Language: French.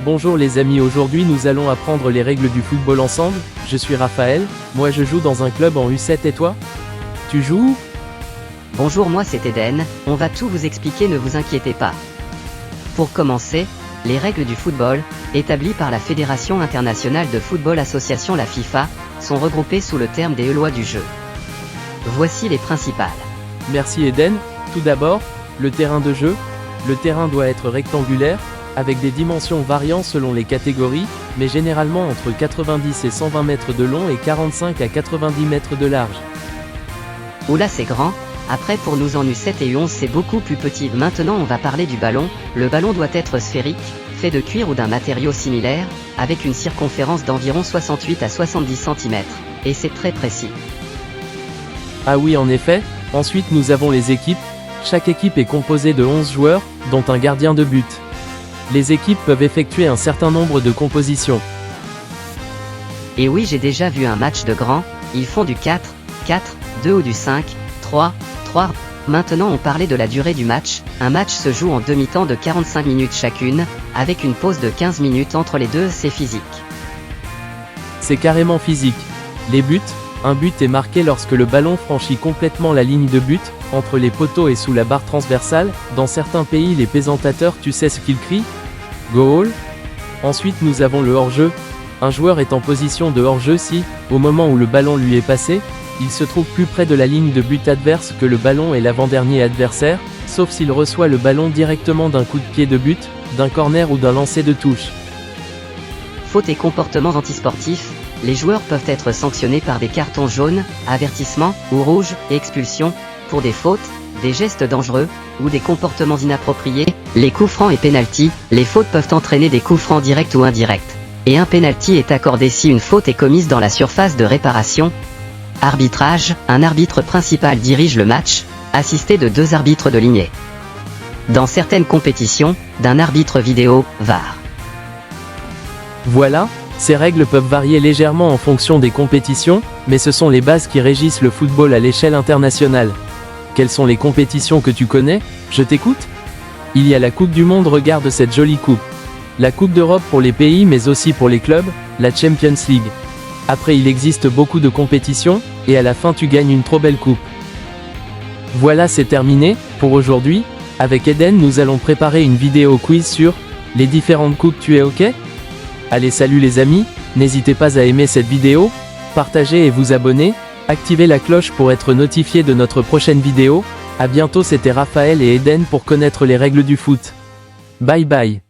Bonjour les amis, aujourd'hui nous allons apprendre les règles du football ensemble. Je suis Raphaël, moi je joue dans un club en U7 et toi? Tu joues où? Bonjour, moi c'est Eden, on va tout vous expliquer, ne vous inquiétez pas. Pour commencer, les règles du football, établies par la Fédération internationale de football association la FIFA, sont regroupées sous le terme des lois du jeu. Voici les principales. Merci Eden. Tout d'abord, le terrain de jeu. Le terrain doit être rectangulaire, avec des dimensions variant selon les catégories, mais généralement entre 90 et 120 mètres de long et 45 à 90 mètres de large. Oula, c'est grand. Après, pour nous en U7 et U11 c'est beaucoup plus petit. Maintenant on va parler du ballon. Le ballon doit être sphérique, fait de cuir ou d'un matériau similaire, avec une circonférence d'environ 68 à 70 cm, et c'est très précis. Ah oui, en effet. Ensuite nous avons les équipes. Chaque équipe est composée de 11 joueurs, dont un gardien de but. Les équipes peuvent effectuer un certain nombre de compositions. Et oui, j'ai déjà vu un match de grands, ils font du 4, 4, 2 ou du 5, 3, 3. Maintenant on parlait de la durée du match. Un match se joue en demi-temps de 45 minutes chacune, avec une pause de 15 minutes entre les deux, c'est physique. C'est carrément physique. Les buts. Un but est marqué lorsque le ballon franchit complètement la ligne de but, entre les poteaux et sous la barre transversale. Dans certains pays les présentateurs, tu sais ce qu'ils crient? Goal. Ensuite nous avons le hors-jeu. Un joueur est en position de hors-jeu si, au moment où le ballon lui est passé, il se trouve plus près de la ligne de but adverse que le ballon et l'avant-dernier adversaire, sauf s'il reçoit le ballon directement d'un coup de pied de but, d'un corner ou d'un lancer de touche. Fautes et comportements antisportifs. Les joueurs peuvent être sanctionnés par des cartons jaunes, avertissements, ou rouges, et expulsions, pour des fautes, des gestes dangereux, ou des comportements inappropriés. Les coups francs et pénaltys. Les fautes peuvent entraîner des coups francs directs ou indirects. Et un pénalty est accordé si une faute est commise dans la surface de réparation. Arbitrage. Un arbitre principal dirige le match, assisté de 2 arbitres de lignée. Dans certaines compétitions, d'un arbitre vidéo, VAR. Voilà, ces règles peuvent varier légèrement en fonction des compétitions, mais ce sont les bases qui régissent le football à l'échelle internationale. Quelles sont les compétitions que tu connais? Je t'écoute? Il y a la Coupe du Monde, regarde cette jolie coupe. La Coupe d'Europe pour les pays mais aussi pour les clubs, la Champions League. Après il existe beaucoup de compétitions, et à la fin tu gagnes une trop belle coupe. Voilà, c'est terminé, pour aujourd'hui. Avec Eden nous allons préparer une vidéo quiz sur les différentes coupes, tu es ok? Allez, salut les amis, n'hésitez pas à aimer cette vidéo, partager et vous abonner, activez la cloche pour être notifié de notre prochaine vidéo. A bientôt, c'était Raphaël et Eden pour connaître les règles du foot. Bye bye.